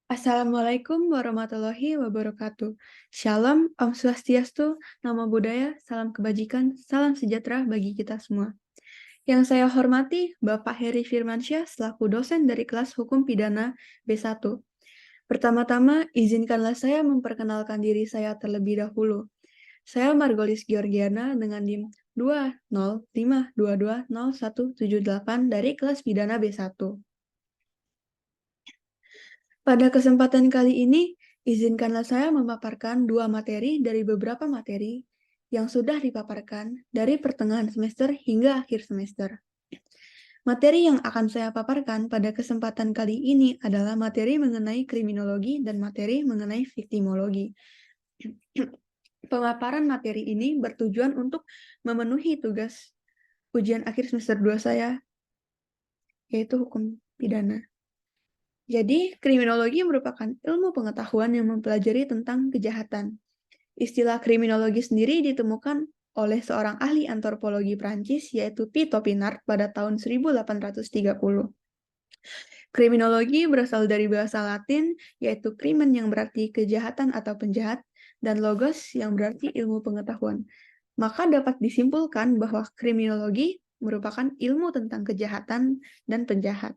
Assalamualaikum warahmatullahi wabarakatuh. Shalom, Om Swastiastu, Namo Buddhaya, salam kebajikan, salam sejahtera bagi kita semua. Yang saya hormati, Bapak Heri Firmansyah selaku dosen dari kelas Hukum Pidana B1. Pertama-tama, izinkanlah saya memperkenalkan diri saya terlebih dahulu. Saya Margolis Georgiana dengan NIM 205220178 dari kelas Pidana B1. Pada kesempatan kali ini, izinkanlah saya memaparkan dua materi dari beberapa materi yang sudah dipaparkan dari pertengahan semester hingga akhir semester. Materi yang akan saya paparkan pada kesempatan kali ini adalah materi mengenai kriminologi dan materi mengenai viktimologi. Pemaparan materi ini bertujuan untuk memenuhi tugas ujian akhir semester 2 saya, yaitu hukum pidana. Jadi, kriminologi merupakan ilmu pengetahuan yang mempelajari tentang kejahatan. Istilah kriminologi sendiri ditemukan oleh seorang ahli antropologi Prancis, yaitu P. Topinard pada tahun 1830. Kriminologi berasal dari bahasa Latin, yaitu krimen yang berarti kejahatan atau penjahat, dan logos yang berarti ilmu pengetahuan. Maka dapat disimpulkan bahwa kriminologi merupakan ilmu tentang kejahatan dan penjahat.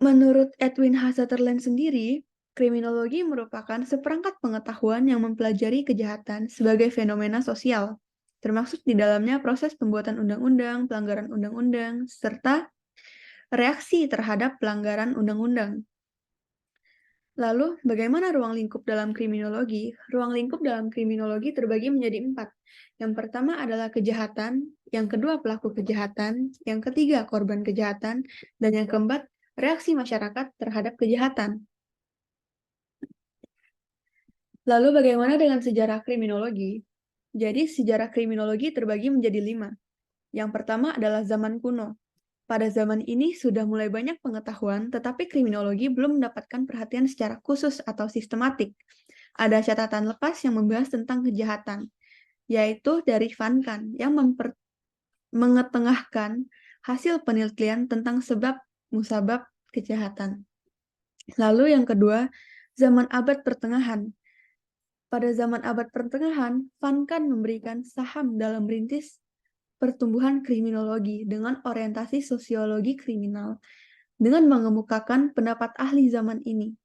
Menurut Edwin H. Sutherland sendiri, kriminologi merupakan seperangkat pengetahuan yang mempelajari kejahatan sebagai fenomena sosial, termasuk di dalamnya proses pembuatan undang-undang, pelanggaran undang-undang, serta reaksi terhadap pelanggaran undang-undang. Lalu, bagaimana ruang lingkup dalam kriminologi? Ruang lingkup dalam kriminologi terbagi menjadi 4. Yang pertama adalah kejahatan, yang kedua pelaku kejahatan, yang ketiga korban kejahatan, dan yang keempat reaksi masyarakat terhadap kejahatan. Lalu bagaimana dengan sejarah kriminologi? Jadi sejarah kriminologi terbagi menjadi 5. Yang pertama adalah zaman kuno. Pada zaman ini sudah mulai banyak pengetahuan, tetapi kriminologi belum mendapatkan perhatian secara khusus atau sistematik. Ada catatan lepas yang membahas tentang kejahatan, yaitu dari Van Kan yang mengetengahkan hasil penelitian tentang sebab musabab kejahatan. Lalu yang kedua, zaman abad pertengahan. Pada zaman abad pertengahan, Van Kan memberikan saham dalam merintis pertumbuhan kriminologi dengan orientasi sosiologi kriminal, dengan mengemukakan pendapat ahli zaman ini.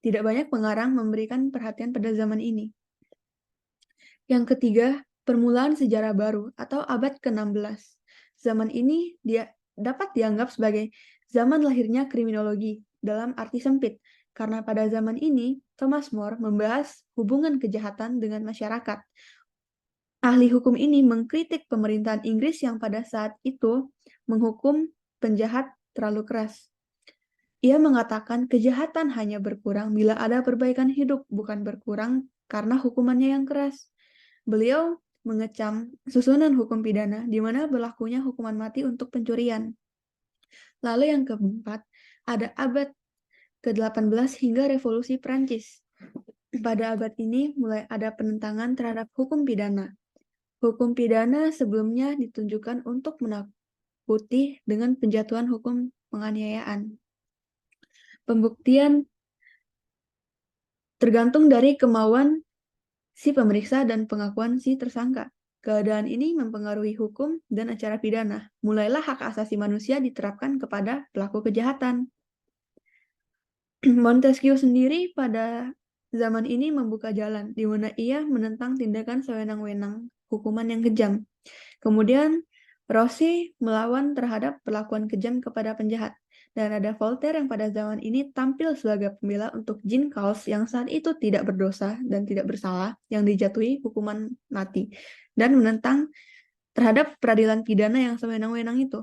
Tidak banyak pengarang memberikan perhatian pada zaman ini. Yang ketiga, permulaan sejarah baru atau abad ke-16. Zaman ini dapat dianggap sebagai zaman lahirnya kriminologi dalam arti sempit, karena pada zaman ini Thomas More membahas hubungan kejahatan dengan masyarakat. Ahli hukum ini mengkritik pemerintahan Inggris yang pada saat itu menghukum penjahat terlalu keras. Ia mengatakan kejahatan hanya berkurang bila ada perbaikan hidup, bukan berkurang karena hukumannya yang keras. Beliau mengecam susunan hukum pidana di mana berlakunya hukuman mati untuk pencurian. Lalu yang keempat, ada abad ke-18 hingga revolusi Prancis. Pada abad ini mulai ada penentangan terhadap hukum pidana. Hukum pidana sebelumnya ditunjukkan untuk menakuti dengan penjatuhan hukum penganiayaan. Pembuktian tergantung dari kemauan si pemeriksa dan pengakuan si tersangka. Keadaan ini mempengaruhi hukum dan acara pidana. Mulailah hak asasi manusia diterapkan kepada pelaku kejahatan. Montesquieu sendiri pada zaman ini membuka jalan, di mana ia menentang tindakan sewenang-wenang, hukuman yang kejam. Kemudian, Rossi melawan terhadap perlakuan kejam kepada penjahat. Dan ada Voltaire yang pada zaman ini tampil sebagai pembela untuk Jean Calves yang saat itu tidak berdosa dan tidak bersalah, yang dijatuhi hukuman mati. Dan menentang terhadap peradilan pidana yang sewenang-wenang itu.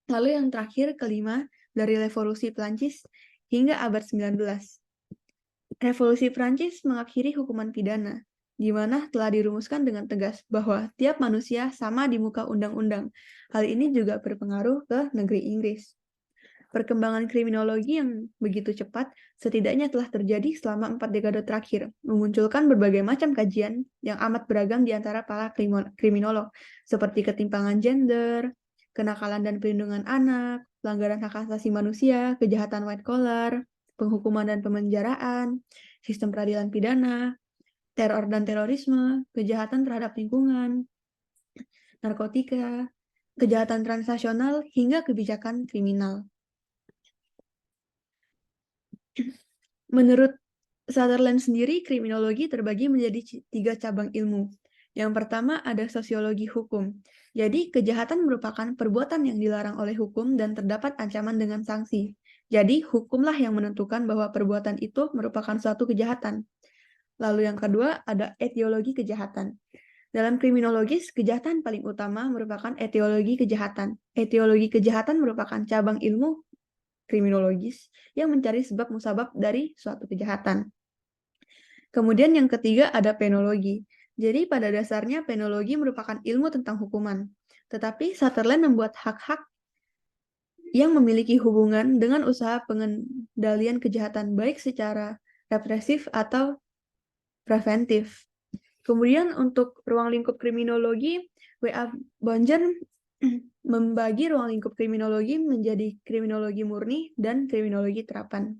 Lalu yang terakhir, kelima, dari revolusi Prancis hingga abad 19. Revolusi Prancis mengakhiri hukuman pidana, di mana telah dirumuskan dengan tegas bahwa tiap manusia sama di muka undang-undang. Hal ini juga berpengaruh ke negeri Inggris. Perkembangan kriminologi yang begitu cepat setidaknya telah terjadi selama 4 dekade terakhir, memunculkan berbagai macam kajian yang amat beragam di antara para kriminolog, seperti ketimpangan gender, kenakalan dan perlindungan anak, pelanggaran hak asasi manusia, kejahatan white collar, penghukuman dan pemenjaraan, sistem peradilan pidana, teror dan terorisme, kejahatan terhadap lingkungan, narkotika, kejahatan transnasional, hingga kebijakan kriminal. Menurut Sutherland sendiri, kriminologi terbagi menjadi 3 cabang ilmu. Yang pertama ada sosiologi hukum. Jadi, kejahatan merupakan perbuatan yang dilarang oleh hukum dan terdapat ancaman dengan sanksi. Jadi, hukumlah yang menentukan bahwa perbuatan itu merupakan suatu kejahatan. Lalu yang kedua ada etiologi kejahatan. Dalam kriminologis, kejahatan paling utama merupakan etiologi kejahatan. Etiologi kejahatan merupakan cabang ilmu kriminologis yang mencari sebab musabab dari suatu kejahatan. Kemudian yang ketiga ada penologi. Jadi pada dasarnya penologi merupakan ilmu tentang hukuman. Tetapi Sutherland membuat hak-hak yang memiliki hubungan dengan usaha pengendalian kejahatan baik secara represif atau preventif. Kemudian untuk ruang lingkup kriminologi, W.A. Bonjer membagi ruang lingkup kriminologi menjadi kriminologi murni dan kriminologi terapan.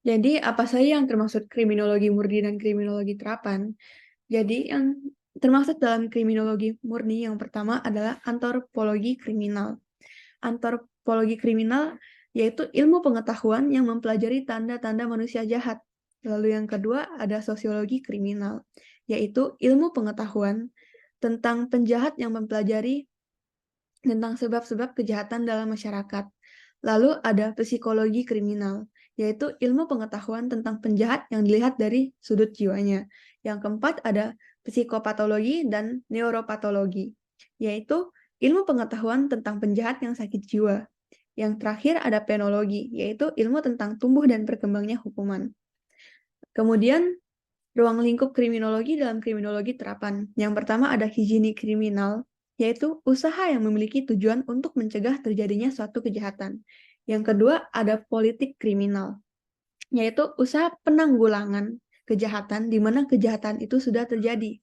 Jadi apa saja yang termasuk kriminologi murni dan kriminologi terapan? Jadi yang termasuk dalam kriminologi murni yang pertama adalah antropologi kriminal. Antropologi kriminal yaitu ilmu pengetahuan yang mempelajari tanda-tanda manusia jahat. Lalu yang kedua ada sosiologi kriminal, yaitu ilmu pengetahuan tentang penjahat yang mempelajari tentang sebab-sebab kejahatan dalam masyarakat. Lalu ada psikologi kriminal, yaitu ilmu pengetahuan tentang penjahat yang dilihat dari sudut jiwanya. Yang keempat ada psikopatologi dan neuropatologi, yaitu ilmu pengetahuan tentang penjahat yang sakit jiwa. Yang terakhir ada penologi, yaitu ilmu tentang tumbuh dan berkembangnya hukuman. Kemudian, ruang lingkup kriminologi dalam kriminologi terapan. Yang pertama ada higienik kriminal, yaitu usaha yang memiliki tujuan untuk mencegah terjadinya suatu kejahatan. Yang kedua ada politik kriminal, yaitu usaha penanggulangan kejahatan di mana kejahatan itu sudah terjadi.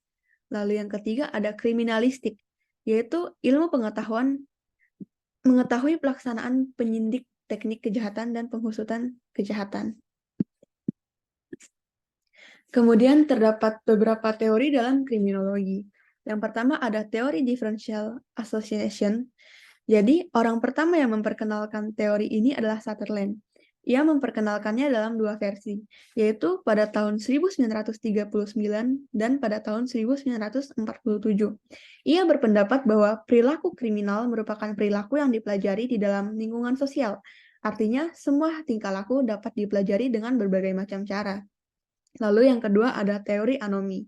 Lalu yang ketiga ada kriminalistik, yaitu ilmu pengetahuan mengetahui pelaksanaan penyidik teknik kejahatan dan penghusutan kejahatan. Kemudian terdapat beberapa teori dalam kriminologi. Yang pertama ada teori differential association. Jadi, orang pertama yang memperkenalkan teori ini adalah Sutherland. Ia memperkenalkannya dalam 2 versi, yaitu pada tahun 1939 dan pada tahun 1947. Ia berpendapat bahwa perilaku kriminal merupakan perilaku yang dipelajari di dalam lingkungan sosial. Artinya, semua tingkah laku dapat dipelajari dengan berbagai macam cara. Lalu yang kedua ada teori anomi.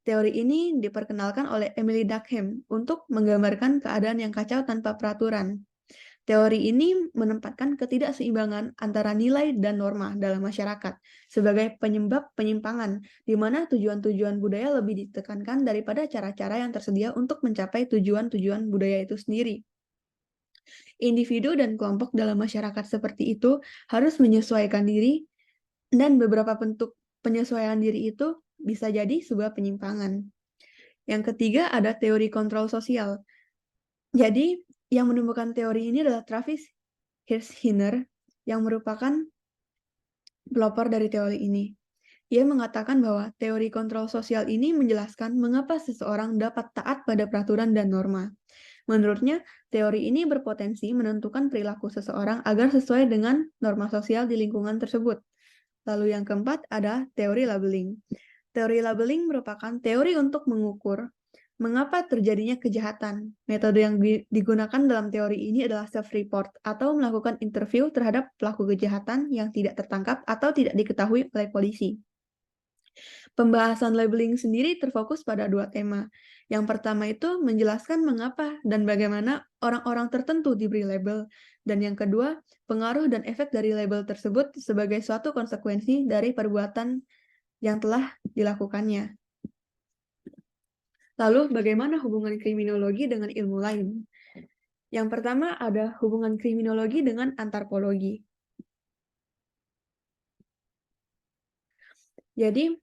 Teori ini diperkenalkan oleh Emily Durkheim untuk menggambarkan keadaan yang kacau tanpa peraturan. Teori ini menempatkan ketidakseimbangan antara nilai dan norma dalam masyarakat sebagai penyebab penyimpangan, di mana tujuan-tujuan budaya lebih ditekankan daripada cara-cara yang tersedia untuk mencapai tujuan-tujuan budaya itu sendiri. Individu dan kelompok dalam masyarakat seperti itu harus menyesuaikan diri, dan beberapa bentuk penyesuaian diri itu bisa jadi sebuah penyimpangan. Yang ketiga ada teori kontrol sosial. Jadi, yang menemukan teori ini adalah Travis Hirschhiner yang merupakan pelopor dari teori ini. Ia mengatakan bahwa teori kontrol sosial ini menjelaskan mengapa seseorang dapat taat pada peraturan dan norma. Menurutnya, teori ini berpotensi menentukan perilaku seseorang agar sesuai dengan norma sosial di lingkungan tersebut. Lalu yang keempat ada teori labeling. Teori labeling merupakan teori untuk mengukur mengapa terjadinya kejahatan. Metode yang digunakan dalam teori ini adalah self-report atau melakukan interview terhadap pelaku kejahatan yang tidak tertangkap atau tidak diketahui oleh polisi. Pembahasan labeling sendiri terfokus pada 2 tema. Yang pertama itu menjelaskan mengapa dan bagaimana orang-orang tertentu diberi label. Dan yang kedua, pengaruh dan efek dari label tersebut sebagai suatu konsekuensi dari perbuatan yang telah dilakukannya. Lalu, bagaimana hubungan kriminologi dengan ilmu lain? Yang pertama ada hubungan kriminologi dengan antropologi. Jadi,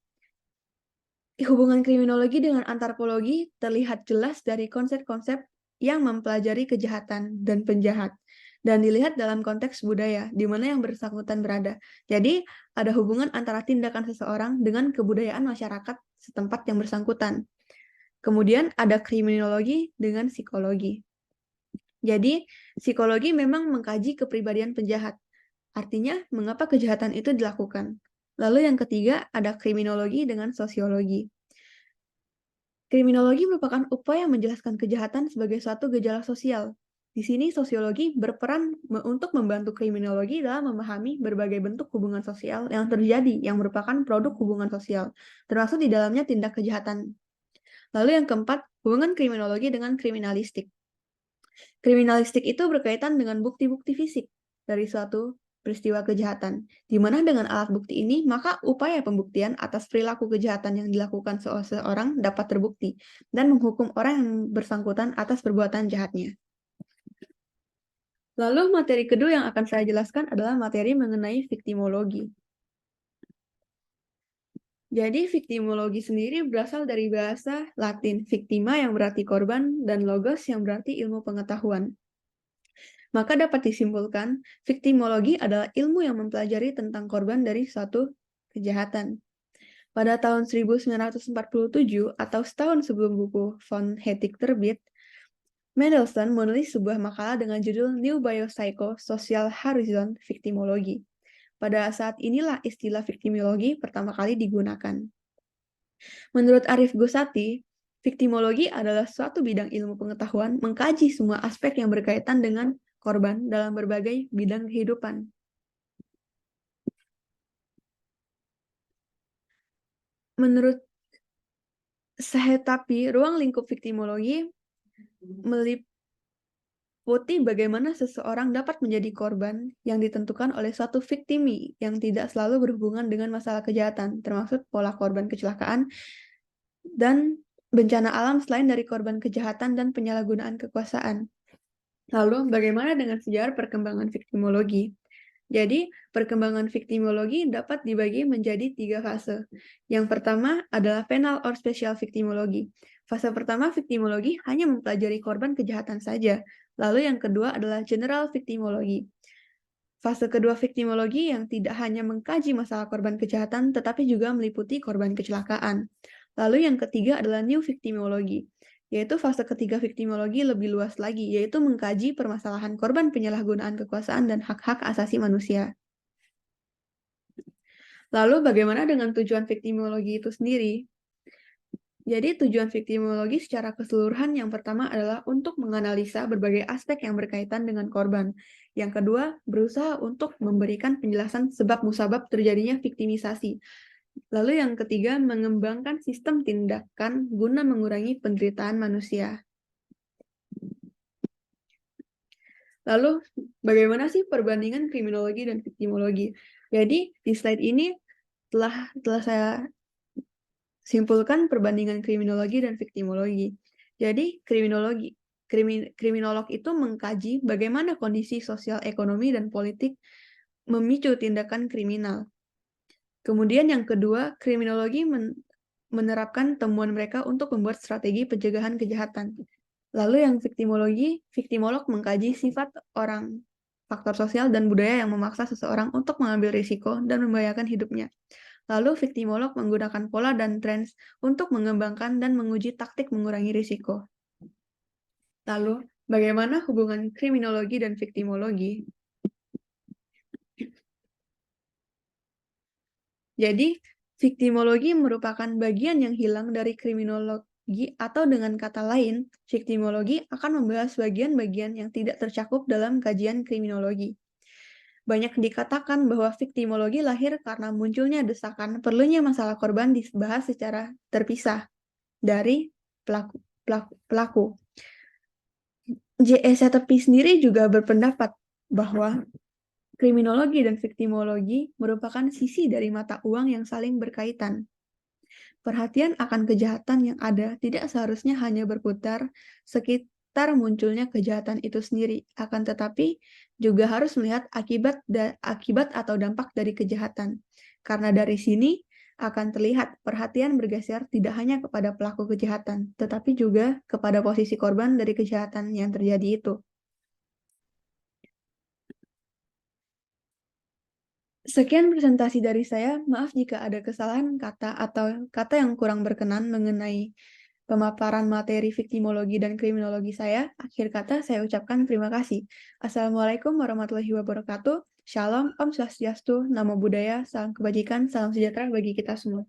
hubungan kriminologi dengan antropologi terlihat jelas dari konsep-konsep yang mempelajari kejahatan dan penjahat. dan dilihat dalam konteks budaya di mana yang bersangkutan berada. Jadi, ada hubungan antara tindakan seseorang dengan kebudayaan masyarakat setempat yang bersangkutan. Kemudian ada kriminologi dengan psikologi. Jadi, psikologi memang mengkaji kepribadian penjahat. Artinya, mengapa kejahatan itu dilakukan. Lalu yang ketiga, ada kriminologi dengan sosiologi. Kriminologi merupakan upaya menjelaskan kejahatan sebagai suatu gejala sosial. Di sini sosiologi berperan untuk membantu kriminologi dalam memahami berbagai bentuk hubungan sosial yang terjadi yang merupakan produk hubungan sosial, termasuk di dalamnya tindak kejahatan. Lalu yang keempat, hubungan kriminologi dengan kriminalistik. Kriminalistik itu berkaitan dengan bukti-bukti fisik dari suatu peristiwa kejahatan, di mana dengan alat bukti ini, maka upaya pembuktian atas perilaku kejahatan yang dilakukan seseorang dapat terbukti, dan menghukum orang yang bersangkutan atas perbuatan jahatnya. Lalu materi kedua yang akan saya jelaskan adalah materi mengenai viktimologi. Jadi viktimologi sendiri berasal dari bahasa Latin, victima yang berarti korban, dan logos yang berarti ilmu pengetahuan. Maka dapat disimpulkan, viktimologi adalah ilmu yang mempelajari tentang korban dari suatu kejahatan. Pada tahun 1947 atau setahun sebelum buku von Hettig terbit, Mendelssohn menulis sebuah makalah dengan judul New Biopsycho-Social Horizon Victimology. Pada saat inilah istilah viktimologi pertama kali digunakan. Menurut Arif Gosati, viktimologi adalah suatu bidang ilmu pengetahuan mengkaji semua aspek yang berkaitan dengan korban dalam berbagai bidang kehidupan. Menurut Sahetapi, ruang lingkup viktimologi meliputi bagaimana seseorang dapat menjadi korban yang ditentukan oleh suatu viktimi yang tidak selalu berhubungan dengan masalah kejahatan, termasuk pola korban kecelakaan dan bencana alam selain dari korban kejahatan dan penyalahgunaan kekuasaan. Lalu, bagaimana dengan sejarah perkembangan viktimologi? Jadi, perkembangan viktimologi dapat dibagi menjadi 3 fase. Yang pertama adalah penal or special viktimologi. Fase pertama viktimologi hanya mempelajari korban kejahatan saja. Lalu yang kedua adalah general viktimologi. Fase kedua viktimologi yang tidak hanya mengkaji masalah korban kejahatan, tetapi juga meliputi korban kecelakaan. Lalu yang ketiga adalah new viktimologi, yaitu fase ketiga viktimologi lebih luas lagi, yaitu mengkaji permasalahan korban penyalahgunaan kekuasaan dan hak-hak asasi manusia. Lalu bagaimana dengan tujuan viktimologi itu sendiri? Jadi tujuan viktimologi secara keseluruhan yang pertama adalah untuk menganalisa berbagai aspek yang berkaitan dengan korban. Yang kedua, berusaha untuk memberikan penjelasan sebab musabab terjadinya viktimisasi. Lalu yang ketiga, mengembangkan sistem tindakan guna mengurangi penderitaan manusia. Lalu, bagaimana sih perbandingan kriminologi dan viktimologi? Jadi, di slide ini telah saya simpulkan perbandingan kriminologi dan viktimologi. Jadi, kriminolog itu mengkaji bagaimana kondisi sosial, ekonomi, dan politik memicu tindakan kriminal. Kemudian yang kedua, kriminologi menerapkan temuan mereka untuk membuat strategi pencegahan kejahatan. Lalu yang viktimolog mengkaji sifat orang, faktor sosial dan budaya yang memaksa seseorang untuk mengambil risiko dan membahayakan hidupnya. Lalu viktimolog menggunakan pola dan trends untuk mengembangkan dan menguji taktik mengurangi risiko. Lalu, bagaimana hubungan kriminologi dan viktimologi? Jadi, viktimologi merupakan bagian yang hilang dari kriminologi atau dengan kata lain, viktimologi akan membahas bagian-bagian yang tidak tercakup dalam kajian kriminologi. Banyak dikatakan bahwa viktimologi lahir karena munculnya desakan perlunya masalah korban dibahas secara terpisah dari pelaku. J.E. Shetty sendiri juga berpendapat bahwa kriminologi dan viktimologi merupakan sisi dari mata uang yang saling berkaitan. Perhatian akan kejahatan yang ada tidak seharusnya hanya berputar sekitar munculnya kejahatan itu sendiri, akan tetapi juga harus melihat akibat atau dampak dari kejahatan. Karena dari sini akan terlihat perhatian bergeser tidak hanya kepada pelaku kejahatan, tetapi juga kepada posisi korban dari kejahatan yang terjadi itu. Sekian presentasi dari saya. Maaf jika ada kesalahan kata atau kata yang kurang berkenan mengenai pemaparan materi viktimologi dan kriminologi saya. Akhir kata saya ucapkan terima kasih. Assalamualaikum warahmatullahi wabarakatuh. Shalom, Om Swastiastu, Namo Buddhaya, salam kebajikan, salam sejahtera bagi kita semua.